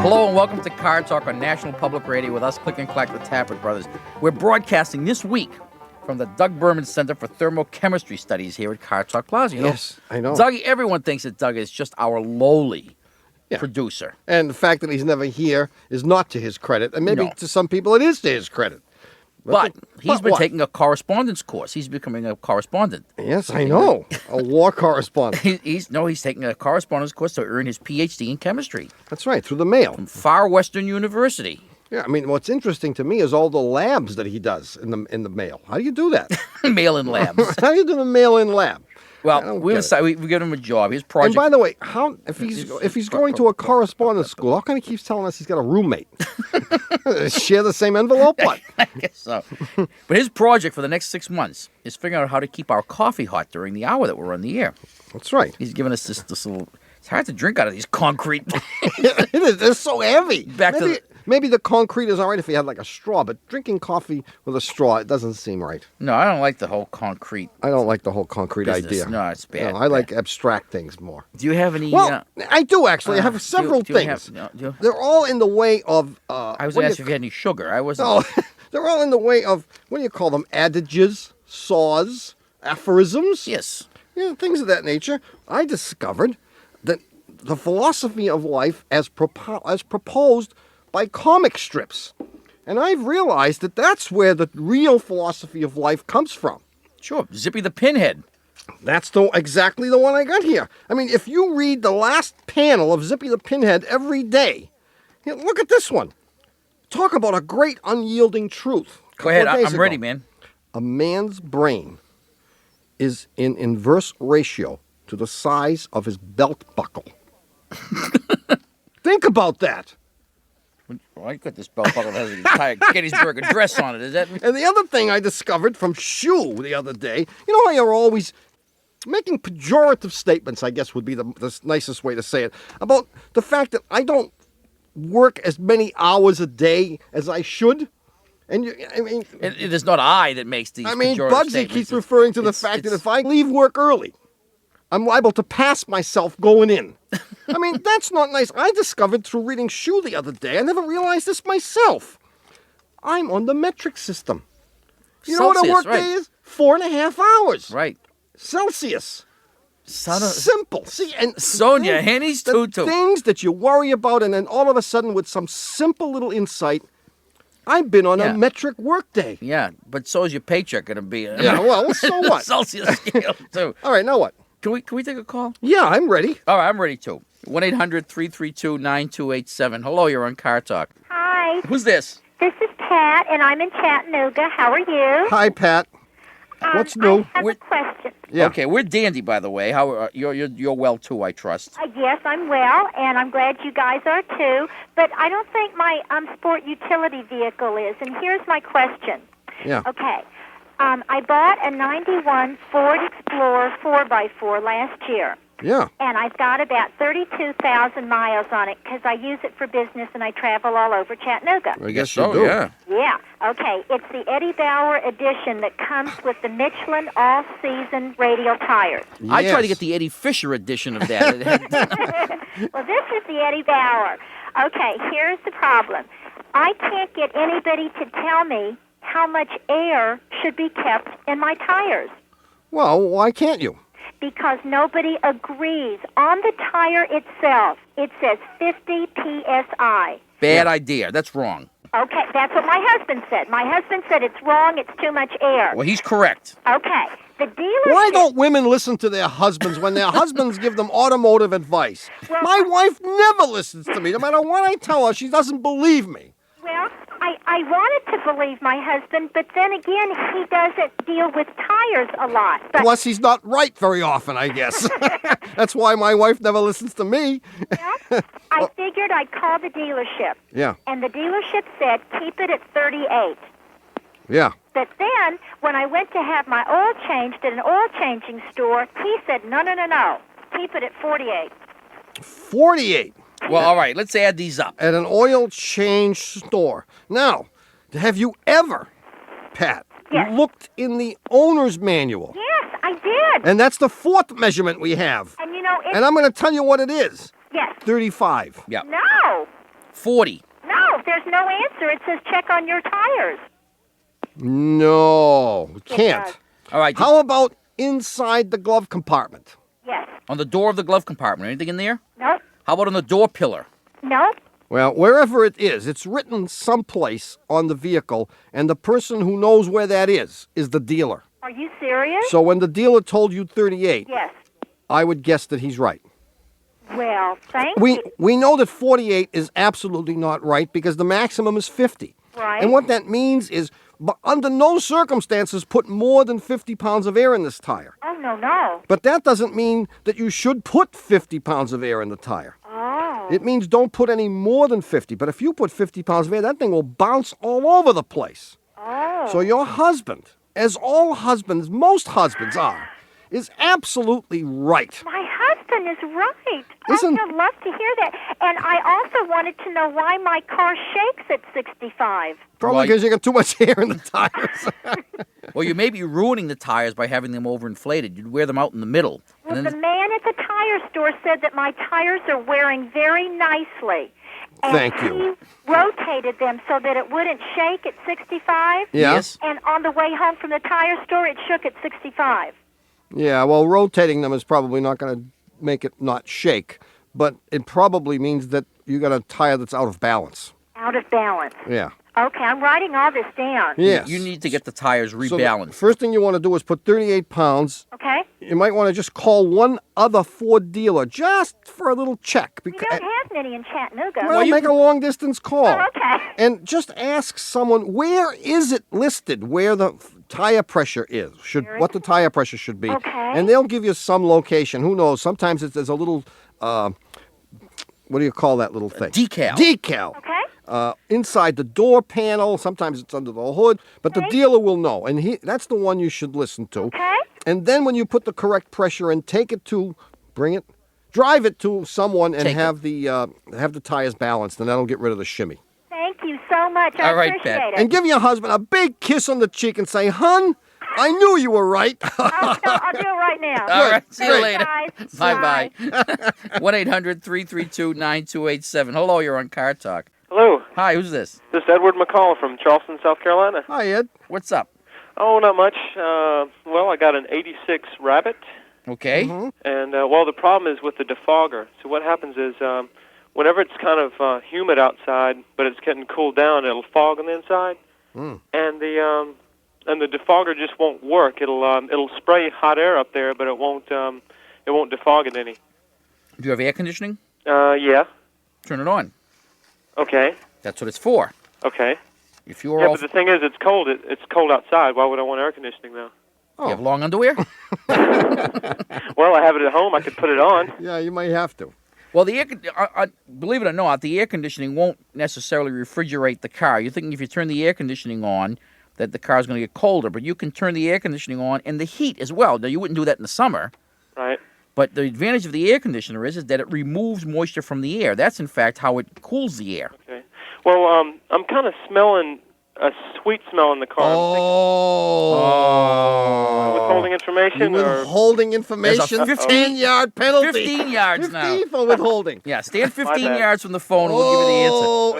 Hello and welcome to Car Talk on National Public Radio with us, Click and Clack, the Tappert Brothers. We're broadcasting this week from the Doug Berman Center for Thermochemistry Studies here at Car Talk Plaza. Yes, I know. Doug, everyone thinks that Doug is just our lowly producer. And the fact that he's never here is not to his credit. And maybe to some people it is to his credit. But he's been taking a correspondence course. He's becoming a correspondent. Yes, I know. A war correspondent. He's taking a correspondence course to earn his PhD in chemistry. That's right, through the mail. From Far Western University. Yeah, I mean, what's interesting to me is all the labs that he does in the mail. How do you do that? Mail-in labs. How do you do the mail-in lab? Well, we give him a job. His project. And by the way, if he's going to a correspondence school, how come he keeps telling us he's got a roommate? Share the same envelope? What? I guess so. But his project for the next 6 months is figuring out how to keep our coffee hot during the hour that we're on the air. That's right. He's giving us this little. It's hard to drink out of these concrete. It is. It's so heavy. Maybe the concrete is all right if he had like a straw, but drinking coffee with a straw, it doesn't seem right. No, I don't like the whole concrete. I don't like the whole concrete idea. No, it's bad. No, I like abstract things more. Do you have any? Well, I do actually. I have several things. They're all in the way of. I was going to ask if you had any sugar. I wasn't. No, they're all in the way of, what do you call them? Adages, saws, aphorisms? Yes. Yeah, things of that nature. I discovered that the philosophy of life as proposed by comic strips. And I've realized that that's where the real philosophy of life comes from. Sure, Zippy the Pinhead. That's exactly the one I got here. I mean, if you read the last panel of Zippy the Pinhead every day, look at this one. Talk about a great unyielding truth. Go ahead, I'm ready, man. A man's brain is in inverse ratio to the size of his belt buckle. Think about that. Well, I got this belt buckle that has an entire Gettysburg Address on it. Is that? And the other thing I discovered from Shu the other day, you know how you're always making pejorative statements, I guess would be the nicest way to say it, about the fact that I don't work as many hours a day as I should. And it is not I that makes these. Bugsy keeps referring to the fact that if I leave work early, I'm liable to pass myself going in. I mean, that's not nice. I discovered through reading Shu the other day, I never realized this myself. I'm on the metric system. You know what a work day is? 4.5 hours. Right. Celsius. Simple. See, and Sonia, Henny's tutu. Things that you worry about, and then all of a sudden, with some simple little insight, I've been on a metric work day. Yeah, but so is your paycheck going to be. Well, so what? Celsius scale, too. All right, now what? Can we take a call? Yeah, I'm ready. All right, I'm ready, too. 1-800-332-9287. Hello, you're on Car Talk. Hi. Who's this? This is Pat, and I'm in Chattanooga. How are you? Hi, Pat. What's new? I have a question. Yeah. Okay, we're dandy, by the way. How you're well, too, I trust. Yes, I'm well, and I'm glad you guys are, too. But I don't think my sport utility vehicle is, and here's my question. Yeah. Okay. I bought a 91 Ford Explorer 4x4 last year. Yeah. And I've got about 32,000 miles on it because I use it for business and I travel all over Chattanooga. I guess you do. Yeah. Yeah. Okay. It's the Eddie Bauer edition that comes with the Michelin all-season radial tires. Yes. I tried to get the Eddie Fisher edition of that. Well, this is the Eddie Bauer. Okay, here's the problem. I can't get anybody to tell me how much air should be kept in my tires. Well, why can't you? Because nobody agrees. On the tire itself, it says 50 PSI. Bad idea. That's wrong. Okay, that's what my husband said. My husband said it's wrong, it's too much air. Well, he's correct. Okay, the dealership... Why don't women listen to their husbands when their husbands give them automotive advice? Well, my wife never listens to me. No matter what I tell her, she doesn't believe me. Well, I wanted to believe my husband, but then again, he doesn't deal with tires a lot. But... Plus, he's not right very often, I guess. That's why my wife never listens to me. Well, I figured I'd call the dealership. Yeah. And the dealership said, keep it at 38. Yeah. But then, when I went to have my oil changed at an oil changing store, he said, no, keep it at 48. 48. Well, all right, let's add these up. At an oil change store. Now, have you ever, Pat, looked in the owner's manual? Yes, I did. And that's the fourth measurement we have. And you know, And I'm going to tell you what it is. Yes. 35. Yeah. No. 40. No, there's no answer. It says check on your tires. No, we can't. does. All right. How about inside the glove compartment? Yes. On the door of the glove compartment, anything in there? Nope. How about on the door pillar? Nope. Well, wherever it is, it's written someplace on the vehicle, and the person who knows where that is the dealer. Are you serious? So when the dealer told you 38, Yes. I would guess that he's right. Well, thank We you. we know that 48 is absolutely not right because the maximum is 50. Right. And what that means is, but under no circumstances put more than 50 pounds of air in this tire. Oh, no. But that doesn't mean that you should put 50 pounds of air in the tire. Oh. It means don't put any more than 50. But if you put 50 pounds of air, that thing will bounce all over the place. Oh. So your husband, as all husbands, most husbands are, is absolutely right. My husband is right. Isn't- I'd love to hear that. And I also wanted to know why my car shakes at 65. Probably Right. because you got too much air in the tires. Well, you may be ruining the tires by having them overinflated. You'd wear them out in the middle. Well, And the then, man at the tire store said that my tires are wearing very nicely. And Thank you. He rotated them so that it wouldn't shake at 65. Yeah. Yes. And on the way home from the tire store, it shook at 65. Yeah, well, rotating them is probably not going to make it not shake, but it probably means that you got a tire that's out of balance. Out of balance. Yeah. Okay, I'm writing all this down. Yes. you need to get the tires So rebalanced. the first thing you want to do is put 38 pounds. Okay? You might want to just call one other Ford dealer just for a little check. We don't have many in Chattanooga. Well, make a long distance call. Oh, okay. And just ask someone, where is it listed where the tire pressure is? What the tire pressure should be. Okay. And they'll give you some location. Who knows? Sometimes there's a little, what do you call that little thing? Decal. Decal. Okay? Inside the door panel. Sometimes it's under the hood. But the Okay. dealer will know. And that's the one you should listen to. Okay? And then when you put the correct pressure in, drive it to someone and Take it. have the tires balanced, and that'll get rid of the shimmy. Thank you so much. I All right, appreciate Pat. it. And give your husband a big kiss on the cheek and say, "Hun, I knew you were right." I'll do it right now. All right. See you Great. later. Guys. Bye-bye. 1-800-332-9287. Hello, you're on Car Talk. Hello, Hi, who's this? this is Edward McCall from Charleston, South Carolina. Hi, Ed. What's up? Oh, not much. Well, I got an 86 Rabbit, Okay. and the problem is with the defogger. So what happens is whenever it's kind of humid outside, but it's getting cooled down, it'll fog on the inside, and the defogger just won't work. It'll spray hot air up there, but it won't defog it any. Do you have air conditioning? Yeah. Turn it on. Okay. That's what it's for. Okay. If you were Yeah, all, but the thing is, it's cold. It's cold outside. Why would I want air conditioning now? you have long underwear? Well, I have it at home. I could put it on. Yeah, you might have to. Well, believe it or not, the air conditioning won't necessarily refrigerate the car. You're thinking if you turn the air conditioning on, that the car's going to get colder, but you can turn the air conditioning on and the heat as well. Now, you wouldn't do that in the summer, Right. but the advantage of the air conditioner is that it removes moisture from the air. That's, in fact, how it cools the air. Okay. Well, I'm kind of smelling a sweet smell in the car. I'm thinking withholding information, or Withholding information, There's a 15-yard penalty. 15 yards now. 15 for withholding. Yeah, stand 15 bad. yards from the phone and we'll give you the answer. Oh,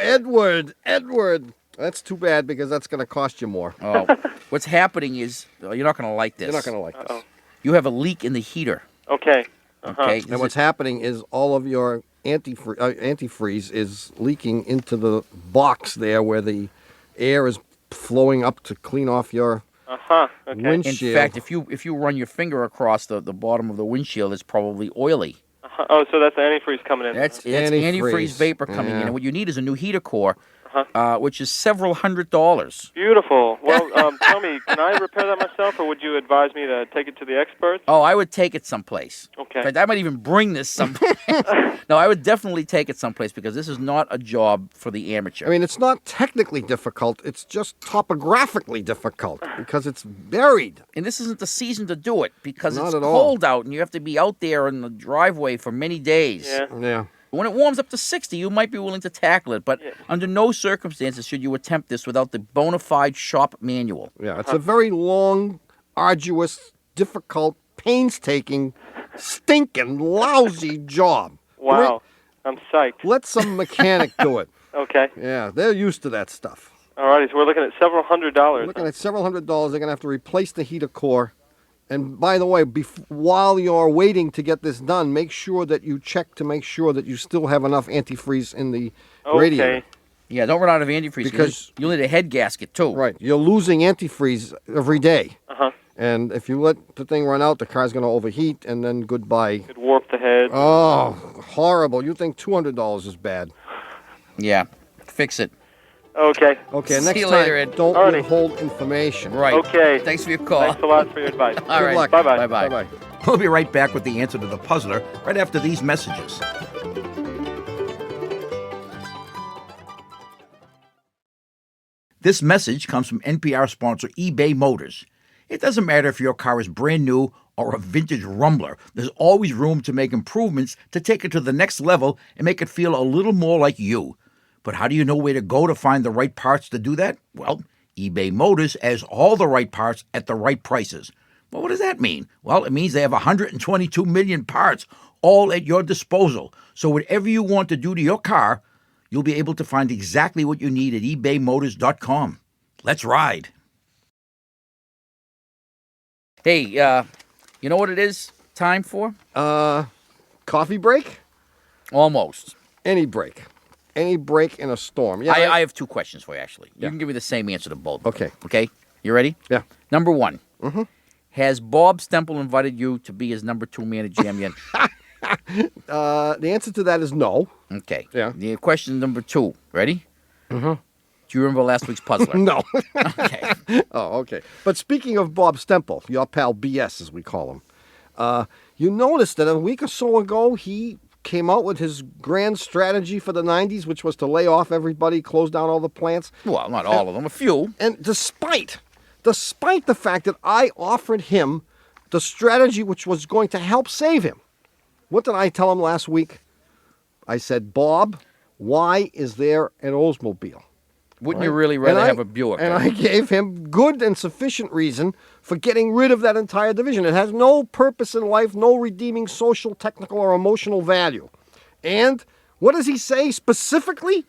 Edward. That's too bad because that's going to cost you more. Oh, what's happening is, you're not going to like this. You're not going to like this. You have a leak in the heater. okay. Okay. And what's happening is all of your antifreeze is leaking into the box there where the air is flowing up to clean off your Okay. In windshield. fact, if you run your finger across the bottom of the windshield, it's probably oily. Oh, so that's the antifreeze coming in. That's Antifreeze. antifreeze vapor coming in. Yeah. And what you need is a new heater core, which is several $100s. Beautiful. Well, tell me, can I repair that myself, or would you advise me to take it to the experts? Oh, I would take it someplace. Okay. In fact, I might even bring this someplace. No, I would definitely take it someplace because this is not a job for the amateur. I mean, it's not technically difficult. It's just topographically difficult because it's buried. And this isn't the season to do it because Not it's at all. cold out and you have to be out there in the driveway for many days. Yeah. Yeah. When it warms up to 60, you might be willing to tackle it, but under no circumstances should you attempt this without the bona fide shop manual. Yeah. It's a very long, arduous, difficult, painstaking, stinking, lousy job. Wow. I'm psyched. Let some mechanic do it. Okay. Yeah, they're used to that stuff. All righty. So we're looking at several $100s. Looking at several $100s. They're going to have to replace the heater core. And by the way, while you're waiting to get this done, make sure that you check to make sure that you still have enough antifreeze in the radiator. Okay. Yeah, don't run out of antifreeze Because you'll need a head gasket too. Right, you're losing antifreeze every day. Uh-huh. And if you let the thing run out, the car's going to overheat, and then goodbye. Could warp the head. Oh, horrible. You think $200 is bad. Yeah, fix it. Okay. Okay, See next you time, later, Ed. don't Alrighty. withhold information. Right. Okay. Thanks for your call. Thanks a lot for your advice. All right. luck. Bye-bye. Bye-bye. Bye-bye. We'll be right back with the answer to the puzzler right after these messages. This message comes from NPR sponsor eBay Motors. It doesn't matter if your car is brand new or a vintage rumbler, there's always room to make improvements to take it to the next level and make it feel a little more like you. But how do you know where to go to find the right parts to do that? Well, eBay Motors has all the right parts at the right prices. Well, what does that mean? Well, it means they have 122 million parts all at your disposal. So whatever you want to do to your car, you'll be able to find exactly what you need at ebaymotors.com. Let's ride. Hey, you know what it is time for? Coffee break? Almost. Any break. Any break in a storm. Yeah, I have two questions for you, actually. You Yeah. can give me the same answer to both. Okay. Okay? You ready? Yeah. Number one. Mm-hmm. Has Bob Stemple invited you to be his number 2 man at Jam yet? The answer to that is no. Okay. Yeah. The question number 2. Ready? Mm-hmm. Do you remember last week's puzzler? No. Okay. Oh, okay. But speaking of Bob Stemple, your pal BS, as we call him, you noticed that a week or so ago he came out with his grand strategy for the 90s, which was to lay off everybody, close down all the plants. Well, not all of them. A few. And despite the fact that I offered him the strategy which was going to help save him, what did I tell him last week? I said, Bob, why is there an Oldsmobile? Wouldn't you really rather have a Buick? And I gave him good and sufficient reason for getting rid of that entire division. It has no purpose in life, no redeeming social, technical, or emotional value. And what does he say specifically?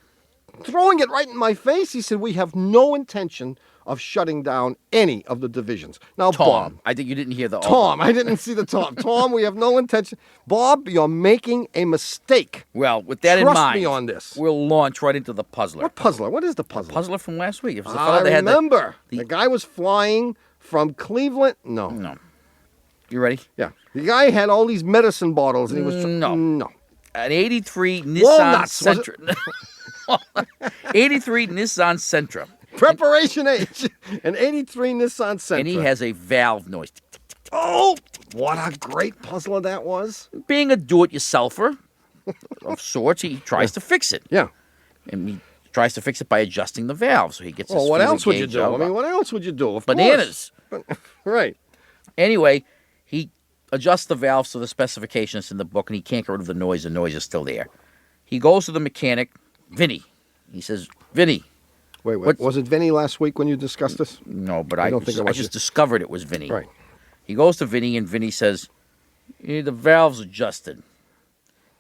Throwing it right in my face, he said, we have no intention of shutting down any of the divisions. Now, Tom. Bob. I think you didn't hear the Tom, I didn't see the Tom. Tom, we have no intention. Bob, you're making a mistake. Well, with that in Trust mind, me on this. We'll launch right into the puzzler. What puzzler? What is the puzzler? Puzzler from last week. It was the I fellow that had remember. the- The guy was flying from Cleveland. No. No. You ready? Yeah. The guy had all these medicine bottles and he was... No. No. An 83 Nissan Walnuts, was it? Sentra. 83 Nissan Sentra. Preparation H. An 83 Nissan Sentra. And he has a valve noise. Oh! What a great puzzler that was. Being a do-it-yourselfer of sorts, he tries to fix it. Yeah. And he tries to fix it by adjusting the valve. So he gets Well, his what fluid else would you gauge do? out. I mean, what else would you do? Of Bananas. course. Right. Anyway, he adjusts the valves to the specifications in the book, and he can't get rid of the noise. The noise is still there. He goes to the mechanic, Vinny. He says, Vinny. Wait. What's- Was it Vinny last week when you discussed this? No, but I I don't think it was just you. discovered it was Vinny. Right. He goes to Vinny, and Vinny says, the valve's adjusted.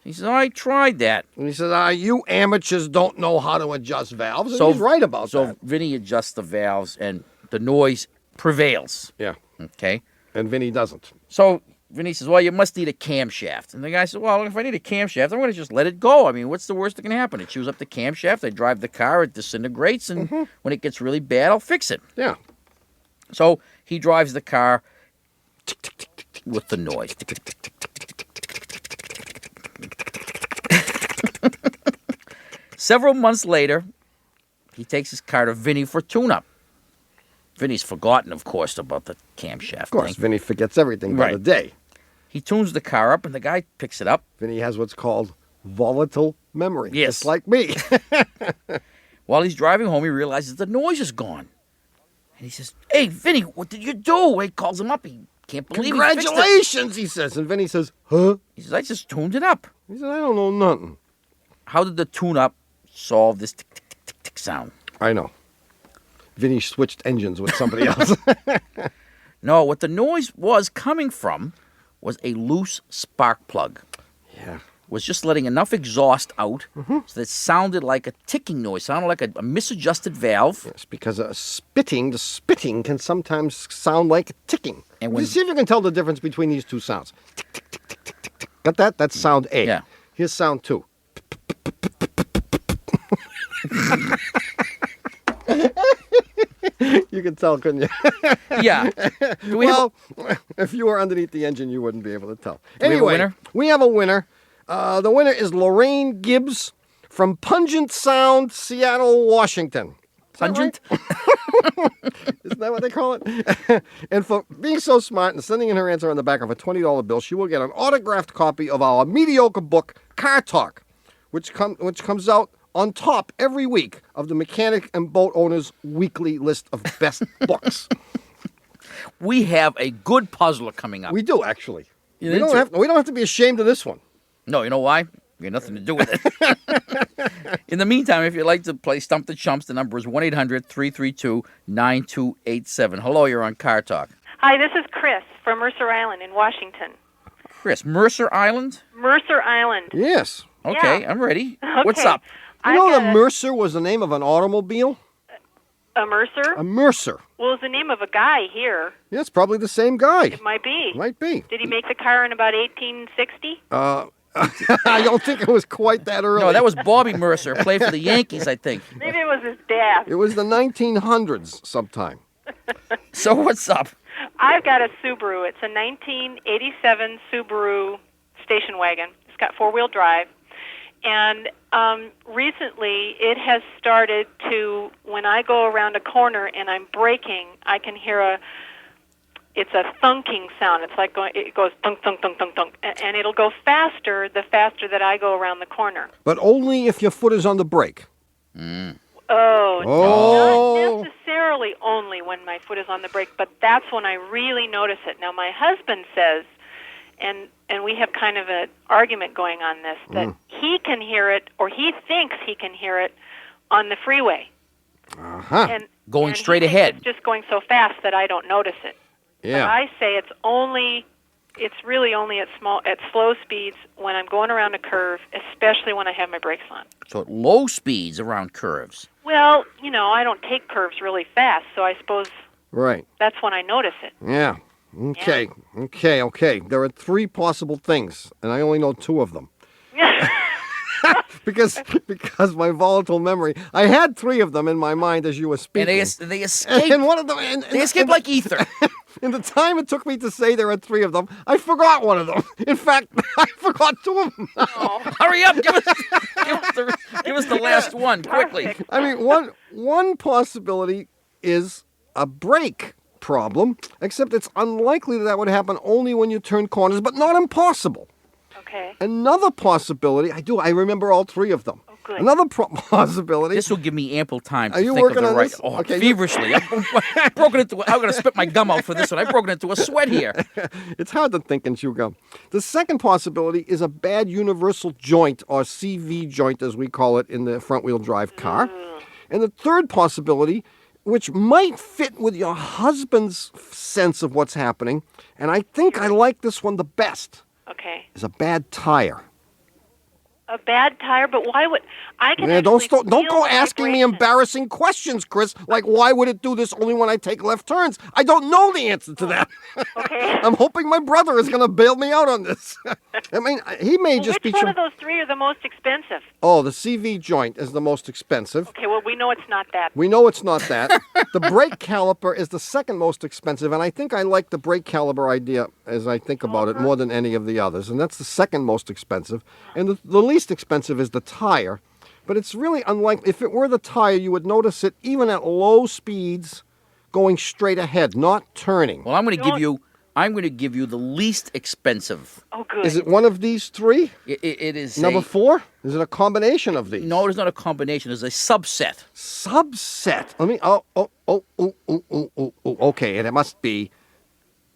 He says, I tried that. And he says, you amateurs don't know how to adjust valves. And So he's right about So that. Vinny adjusts the valves, and the noise prevails. Yeah. Okay? And Vinny doesn't. So Vinny says, well, you must need a camshaft. And the guy says, well, if I need a camshaft, I'm going to just let it go. I mean, what's the worst that can happen? It chews up the camshaft, I drive the car, it disintegrates, and when it gets really bad, I'll fix it. Yeah. So he drives the car with the noise. Several months later, he takes his car to Vinny for tune-up. Vinny's forgotten, of course, about the camshaft Of course, thing. Vinny forgets everything by Right. the day. He tunes the car up, and the guy picks it up. Vinny has what's called volatile memory. Yes. Just like me. While he's driving home, he realizes the noise is gone. And he says, hey, Vinny, what did you do? He calls him up. He can't believe he fixed it. Congratulations, he says. And Vinny says, huh? He says, I just tuned it up. He said, I don't know nothing. How did the tune-up solve this tick, tick, tick, tick, tick sound? I know. Vinny switched engines with somebody else. No, what the noise was coming from was a loose spark plug. Yeah. was just letting enough exhaust out so that it sounded like a ticking noise, sounded like a misadjusted valve. Yes, because the spitting can sometimes sound like ticking. And And when- see if you can tell the difference between these two sounds. Tick, tick, tick, tick, tick, tick, tick. Got that? That's sound A. Yeah. Here's sound 2. You can tell, couldn't you? Yeah. Do we have Well, if you were underneath the engine, you wouldn't be able to tell. we have a Anyway, winner? we have a winner. The winner is Lorraine Gibbs from Pungent Sound, Seattle, Washington. Is that pungent? right? Isn't that what they call it? And for being so smart and sending in her answer on the back of a $20 bill, she will get an autographed copy of our mediocre book, Car Talk, which comes out on top every week of the Mechanic and Boat Owners Weekly list of best books. We have a good puzzler coming up. We do, actually. You We think don't, so? we don't have to be ashamed of this one. No, you know why? We got nothing to do with it. In the meantime, if you'd like to play Stump the Chumps, the number is 1-800-332-9287. Hello, you're on Car Talk. Hi, this is Kris from Mercer Island in Washington. Chris, Mercer Island? Mercer Island. Yes. Okay, Yeah. I'm ready. Okay. What's up? You I've know got the Mercer was the name of an automobile? a Mercer? A Mercer. Well, it's the name of a guy here. Yeah, it's probably the same guy. It might be. Might be. Did he make the car in about 1860? I don't think it was quite that early. No, that was Bobby Mercer, played for the Yankees, I think. Maybe it was his dad. It was the 1900s sometime. So what's up? I've got a Subaru. It's a 1987 Subaru station wagon. It's got four-wheel drive. And recently it has started to, when I go around a corner and I'm braking, I can hear it's a thunking sound. It's like it goes thunk, thunk, thunk, thunk, thunk. And it'll go faster the faster that I go around the corner. But only if your foot is on the brake. Oh, Oh. not necessarily only when my foot is on the brake, but that's when I really notice it. Now, my husband says, and we have kind of an argument going on this, that he can hear it, or he thinks he can hear it on the freeway. Uh-huh. And, Going and he straight thinks ahead. It's just going so fast that I don't notice it. But Yeah. I say it's really only at slow speeds when I'm going around a curve, especially when I have my brakes on. So at low speeds around curves. Well, I don't take curves really fast, so I suppose Right. that's when I notice it. Yeah. Okay. Okay. There are 3 possible things, and I only know 2 of them. Because my volatile memory, I had 3 of them in my mind as you were And speaking. they escape. And one of them, They escape like ether. in the time it took me to say there are 3 of them, I forgot one of them. In fact, I forgot 2 of them. Hurry up! Give us the last one quickly. I mean, one possibility is a brake problem, except it's unlikely that would happen only when you turn corners, but not impossible. Okay. Another possibility, I remember all 3 of them. Oh, good. Another possibility. This will give me ample time to Are you think working of the on right. this? Oh, Okay, you- feverishly. I'm broken into. I'm going to spit my gum out for this one. I've broken into a sweat here. It's hard to think and chew gum. The second possibility is a bad universal joint, or CV joint as we call it in the front-wheel drive car. And the third possibility, which might fit with your husband's sense of what's happening, and I think I like this one the best, Okay. is a bad tire. A bad tire, but why would I can Yeah, don't actually don't feel go asking me vibration. embarrassing questions, Chris. Like, why would it do this only when I take left turns? I don't know the answer to that. Okay. I'm hoping my brother is going to bail me out on this. I mean, he may just Which be. one of those 3 are the most expensive? Oh, the CV joint is the most expensive. Okay, well, we know it's not that. We know it's not that. The brake caliper is the second most expensive, and I think I like the brake caliper idea as I think about it more than any of the others. And that's the second most expensive. And the least expensive is the tire. But it's really unlikely. If it were the tire, you would notice it even at low speeds going straight ahead, not turning. Well, I'm going to give you the least expensive. Oh, good. Is it one of these 3? It is Number 4? Is it a combination of these? No, it's not a combination. It's a subset. Subset. Let me. Okay, and it must be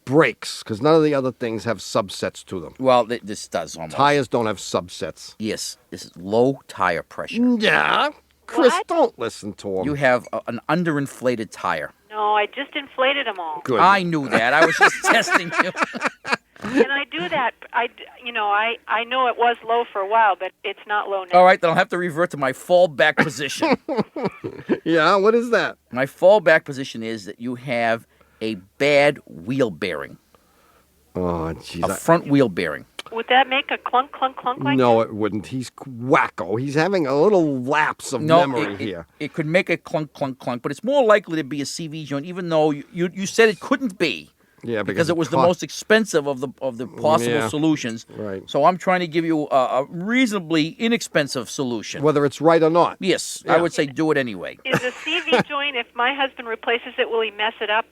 brakes, because none of the other things have subsets to them. Well, this does almost. Tires don't have subsets. Yes, this is low tire pressure. Yeah. Chris, What? don't listen to him. You have an underinflated tire. No, I just inflated them all. Good. I knew that. I was just testing you. Can I do that? I know it was low for a while, but it's not low now. All right, then I'll have to revert to my fallback position. Yeah, what is that? My fallback position is that you have a bad wheel bearing, Oh, jeez. a front wheel bearing. Would that make a clunk, clunk, clunk like No, that? it wouldn't. He's wacko. He's having a little lapse of No, memory here. it could make a clunk, clunk, clunk, but it's more likely to be a CV joint, even though you said it couldn't be. Yeah, Because it was the cost- most expensive of the possible Yeah, solutions. right. So I'm trying to give you a reasonably inexpensive solution. Whether it's right or not. Yes, Yeah. I would say do it anyway. Is a CV joint, if my husband replaces it, will he mess it up?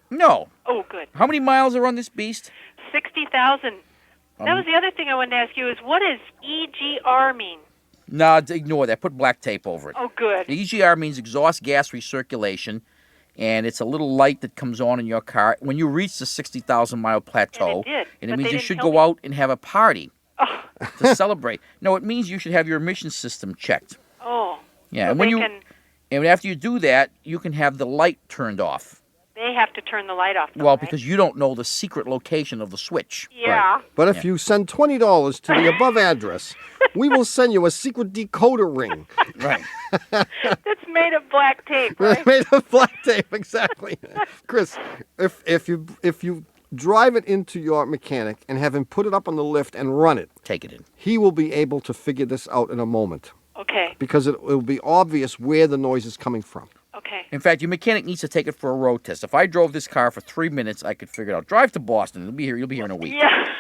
No. Oh, good. How many miles are on this beast? 60,000. That was the other thing I wanted to ask you is what does EGR mean? Nah, ignore that. Put black tape over it. Oh, good. The EGR means exhaust gas recirculation, and it's a little light that comes on in your car when you reach the 60,000 mile plateau. And it did, and but it means they you didn't should tell go me. out and have a party Oh, to celebrate. No, it means you should have your emission system checked. oh. Yeah, So and when they you can, and after you do that, you can have the light turned off. they have to turn the light off. Though, Well, right? because you don't know the secret location of the switch. Yeah. But if you send $20 to the above address, we will send you a secret decoder ring. Right. It's made of black tape, right? Made of black tape, exactly. Chris, if you drive it into your mechanic and have him put it up on the lift and run it, Take it in. he will be able to figure this out in a moment Okay. because it will be obvious where the noise is coming from. Okay. In fact, your mechanic needs to take it for a road test. If I drove this car for 3 minutes, I could figure it out. Drive to Boston. You'll be here in a week. Yeah.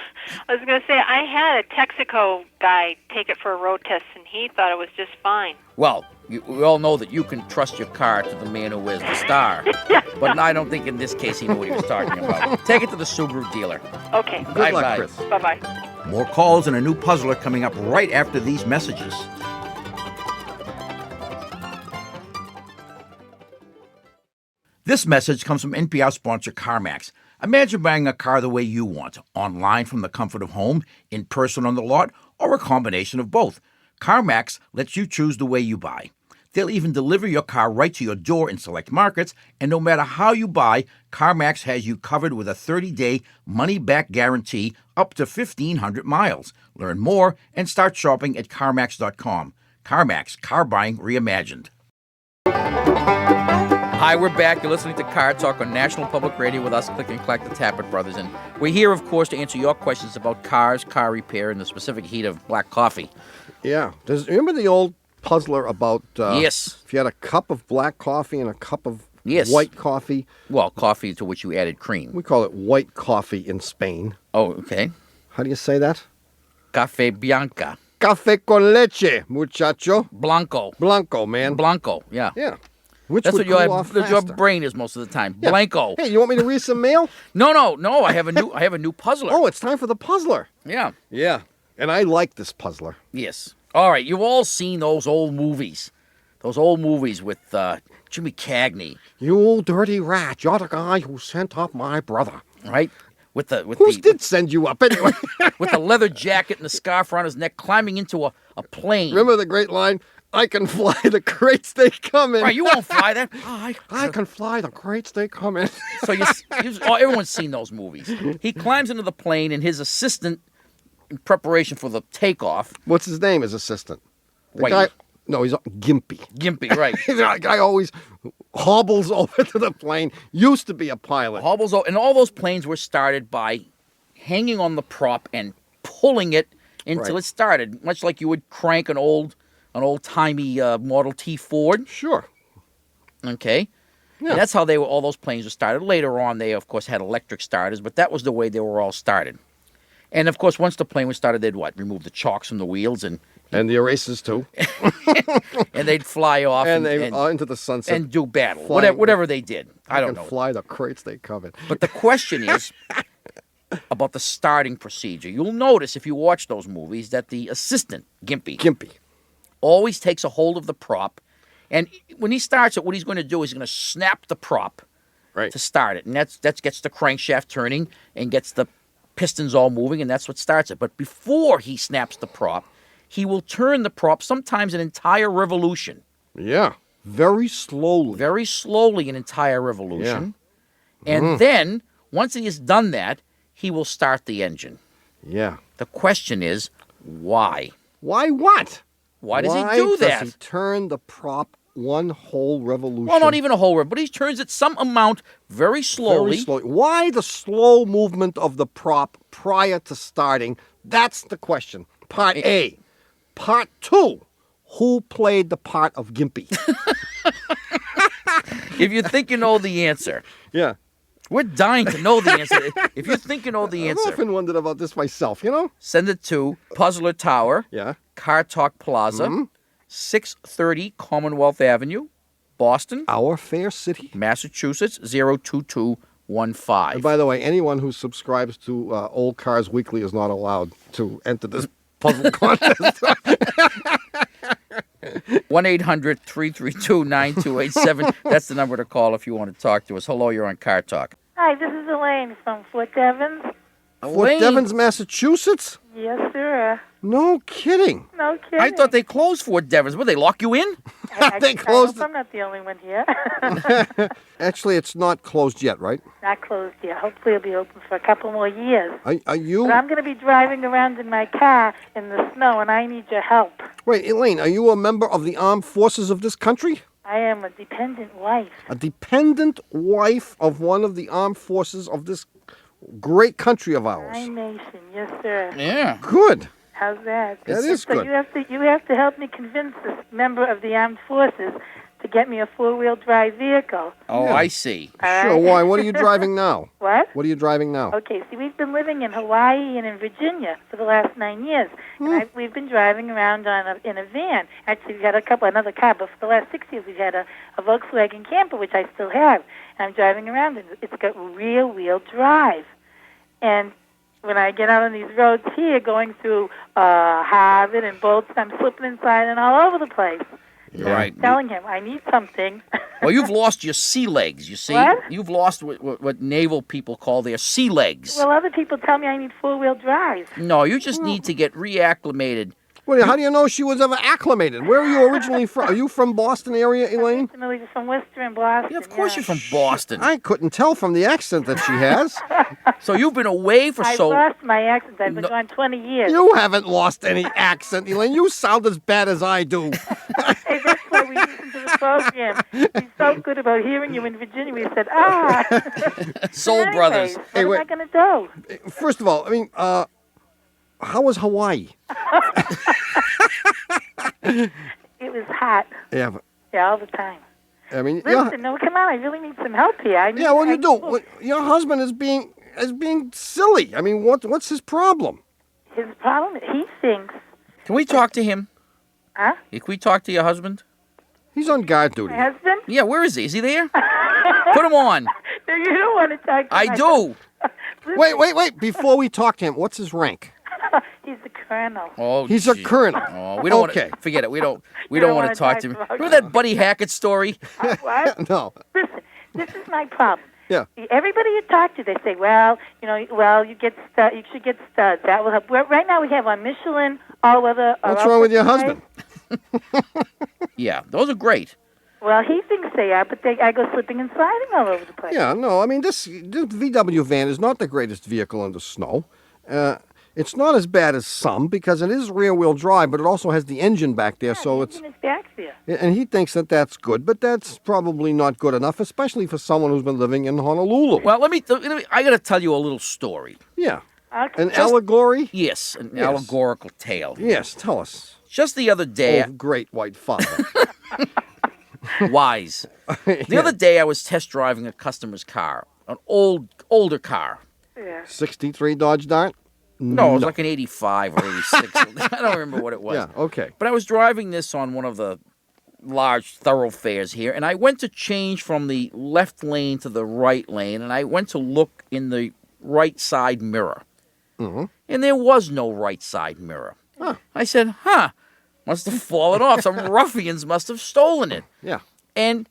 I was going to say, I had a Texaco guy take it for a road test, and he thought it was just fine. Well, we all know that you can trust your car to the man who wears the star. But I don't think in this case he knew what he was talking about. Take it to the Subaru dealer. Okay. Good luck, Bye-bye. Chris. Bye-bye. More calls and a new puzzler coming up right after these messages. This message comes from NPR sponsor CarMax. Imagine buying a car the way you want, online from the comfort of home, in person on the lot, or a combination of both. CarMax lets you choose the way you buy. They'll even deliver your car right to your door in select markets, and no matter how you buy, CarMax has you covered with a 30-day money-back guarantee up to 1,500 miles. Learn more and start shopping at CarMax.com. CarMax, car buying reimagined. Hi, we're back. You're listening to Car Talk on National Public Radio with us, Click and Clack, the Tappet Brothers. And we're here, of course, to answer your questions about cars, car repair, and the specific heat of black coffee. Yeah. Remember the old puzzler about Yes. if you had a cup of black coffee and a cup of Yes. white coffee? Well, coffee to which you added cream. We call it white coffee in Spain. Oh, okay. How do you say that? Cafe Bianca. Café con leche, muchacho. Blanco. Blanco, man. Blanco, yeah. Yeah. Which That's would what cool off your faster. brain is most of the time. Yeah. Blanco. Hey, you want me to read some mail? No. I have a new puzzler. Oh, it's time for the puzzler. Yeah. Yeah. And I like this puzzler. Yes. All right. You've all seen those old movies. Those old movies with Jimmy Cagney, You dirty rat. You're the guy who sent up my brother. right? With Who did send you up anyway? with the leather jacket and the scarf around his neck, climbing into a plane. Remember the great line? I can fly the crates they come in. Right, you won't fly that. I can fly the crates they come in. So everyone's seen those movies. He climbs into the plane, and his assistant, in preparation for the takeoff, What's his name, his assistant? The Whitey. guy. No, he's Gimpy. Gimpy, right? The guy always hobbles over to the plane. Used to be a pilot. Hobbles over, and all those planes were started by hanging on the prop and pulling it until Right. it started, much like you would crank an old-timey Model T Ford. Sure. Okay. Yeah. And that's how all those planes were started. Later on, they, of course, had electric starters, but that was the way they were all started. And, of course, once the plane was started, they'd remove the chocks from the wheels, and And the erasers, too. they'd fly off And they into the sunset. and do battle, flying- whatever they did. I don't can know. fly the crates they come in. But the question is about the starting procedure. You'll notice if you watch those movies that the assistant, Gimpy, Gimpy. always takes a hold of the prop. And when he starts it, what he's going to do is he's going to snap the prop Right. to start it. And that gets the crankshaft turning and gets the pistons all moving, and that's what starts it. But before he snaps the prop, he will turn the prop sometimes an entire revolution. Yeah. Very slowly. Very slowly an entire revolution. And then, once he has done that, he will start the engine. Yeah. The question is, why? Why what? Why does he do Why that? does he turn the prop one whole revolution? Well, not even a whole rev, but he turns it some amount very slowly. Very slowly. Why the slow movement of the prop prior to starting? That's the question. Part A. Part 2. Who played the part of Gimpy? If you think you know the answer, Yeah. we're dying to know the answer. If you think you know the I've answer, often wondered about this myself, you know? send it to Puzzler Tower, Yeah. Car Talk Plaza, 630 Commonwealth Avenue, Boston, Our fair city. Massachusetts, 02215. And by the way, anyone who subscribes to Old Cars Weekly is not allowed to enter this puzzle contest. 1-800-332-9287. That's the number to call if you want to talk to us. Hello, you're on Car Talk. Hi, this is Elaine from Fort Devens. Fort Elaine, Devens, Massachusetts? Yes, sir. No kidding. No kidding. I thought they closed Fort Devens. Would they lock you in? They closed I hope I'm not the only one here. Actually, it's not closed yet, right? Not closed yet. Hopefully it'll be open for a couple more years. Are you... But I'm going to be driving around in my car in the snow, and I need your help. Wait, Elaine, are you a member of the armed forces of this country? I am a dependent wife. A dependent wife of one of the armed forces of this great country of My ours. nation, yes, sir. Yeah. Good. How's that? That is so good. You have to help me convince this member of the armed forces to get me a four-wheel drive vehicle. Oh, Yeah. I see. All Sure, right? why? What are you driving now? What? What are you driving now? Okay, see, we've been living in Hawaii and in Virginia for the last 9 years. And we've been driving around in a van. Actually, we've had another car, but for the last 6 years, we've had a Volkswagen camper, which I still have. And I'm driving around, and it's got rear-wheel drive. And when I get out on these roads here, going through Harvard and Bolton, I'm slipping inside and all over the place. Right. Telling him I need something. Well, you've lost your sea legs, you see. What? You've lost what naval people call their sea legs. Well, other people tell me I need four-wheel drive. No, you just need to get reacclimated. Wait, how do you know she was ever acclimated? Where are you originally from? Are you from Boston area, Elaine? Originally from Worcester and Boston. Yeah, of course you're from Boston. I couldn't tell from the accent that she has. So you've been away for I so... lost my accent. I've been No. gone 20 years. You haven't lost any accent, Elaine. You sound as bad as I do. Hey, that's why we listen to the program. We felt good about hearing you in Virginia. We said, Soul Anyways, Brothers. What Hey, am wait. I going to do? First of all, I mean, how was Hawaii? It was hot. Yeah, but, Yeah, all the time. I mean, Listen, no, come on. I really need some help here. yeah. What do you do? Your husband is being silly. I mean, what's his problem? His problem, he thinks, Can we talk to him? huh? Can we talk to your husband? He's on guard duty. My husband? Yeah, where is he? Is he there? Put him on. No, you don't want to talk to I my do. Wait. Before we talk to him, what's his rank? He's a colonel. Oh, He's a gee. colonel. Oh, we don't Okay. want to forget it. We don't You don't want wanna to talk to him. talk about Remember that Buddy Hackett story? What? No. Listen, this is my problem. Yeah. Everybody you talk to, they say, well, you get you should get studs. That will help. Right now we have on Michelin, all weather. What's wrong with your husband? Yeah, those are great. Well, he thinks they are, but I go slipping and sliding all over the place. Yeah, no. I mean, this VW van is not the greatest vehicle in the snow. It's not as bad as some because it is rear-wheel drive, but it also has the engine back there, so the it's. engine is back there. And he thinks that that's good, but that's probably not good enough, especially for someone who's been living in Honolulu. Well, let me I got to tell you a little story. Yeah. Okay. An allegory? Yes, an Yes. allegorical tale. Yes, tell us. Just the other day, Oh, great white father. wise. The other day, I was test driving a customer's car, an older car. Yeah. 63 Dodge Dart? No, it was like an 85 or 86. I don't remember what it was. Yeah, okay. But I was driving this on one of the large thoroughfares here, and I went to change from the left lane to the right lane, and I went to look in the right side mirror. Mm-hmm. And there was no right side mirror. I said, must have fallen off. Some ruffians must have stolen it. Yeah. And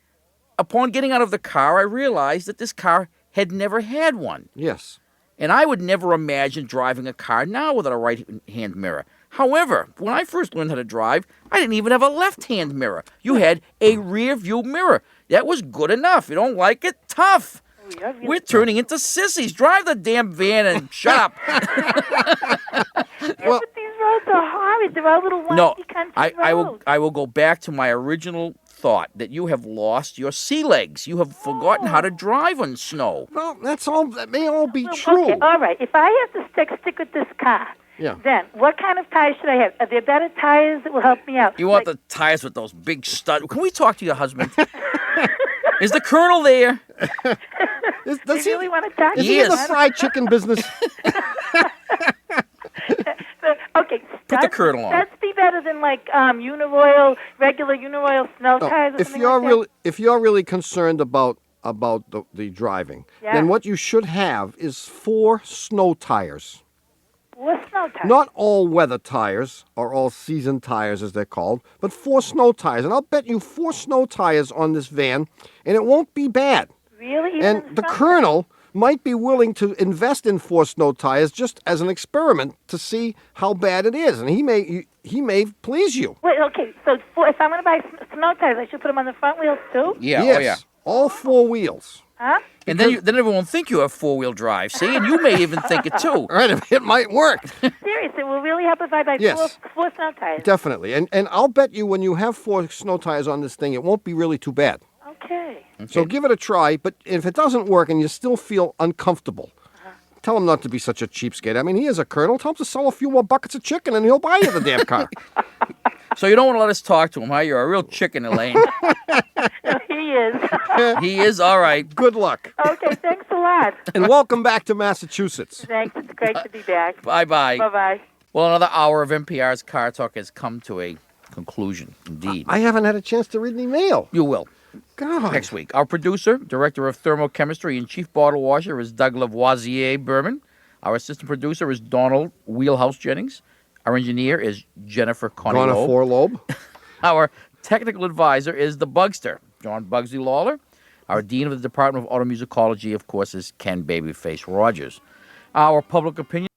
upon getting out of the car, I realized that this car had never had one. Yes. And I would never imagine driving a car now without a right-hand mirror. However, when I first learned how to drive, I didn't even have a left-hand mirror. You had a rear-view mirror. That was good enough. You don't like it? Tough. You're really We're turning into sissies. Drive the damn van and shut up. Well, but these roads are horrid. They're all little No, windy country I will roads. I will go back to my original thought that you have lost your sea legs. You have forgotten how to drive on snow. well, that's all. That may all be Well, true. Okay, all right. If I have to stick with this car, Yeah. then what kind of tires should I have? Are there better tires that will help me out? You want Like- the tires with those big studs. Can we talk to your husband? Is the colonel there? Does They he, really want to talk is to he you? in the fried chicken business? Okay, Put the colonel on. That's be better than like regular Uniroyal snow No, tires. Or if something you're like really if you're really concerned about the driving, Yeah. then what you should have is 4 snow tires. that. What's snow tires? Not all weather tires or all season tires as they're called, but 4 snow tires. And I'll bet you 4 snow tires on this van, and it won't be bad. Really? Even And in the summer? colonel might be willing to invest in 4 snow tires just as an experiment to see how bad it is, and he may please you. Wait, okay. So if I'm going to buy snow tires, I should put them on the front wheels too? Yeah, yes, oh yeah. all 4 wheels. Huh? And then everyone will think you have 4-wheel drive, see? And you may even think it too. All right, it might work. Seriously, it will really help if I buy Yes. four snow tires. Definitely. And I'll bet you when you have 4 snow tires on this thing, it won't be really too bad. Okay. So give it a try, but if it doesn't work and you still feel uncomfortable, tell him not to be such a cheapskate. I mean, he is a colonel. Tell him to sell a few more buckets of chicken and he'll buy you the damn car. So you don't want to let us talk to him, huh? You're a real chicken, Elaine. He is. He is all right. Good luck. Okay, thanks a lot. And welcome back to Massachusetts. Thanks. It's great to be back. Bye-bye. Bye-bye. Well, another hour of NPR's Car Talk has come to a conclusion, indeed. I haven't had a chance to read any mail. You will. God. Next week. Our producer, director of thermochemistry, and chief bottle washer is Doug Lavoisier Berman. Our assistant producer is Donald Wheelhouse Jennings. Our engineer is Jennifer Gone a Connie. four-lobe. Our technical advisor is the Bugster, John Bugsy Lawler. Our dean of the Department of Automusicology, of course, is Ken Babyface Rogers. Our public opinion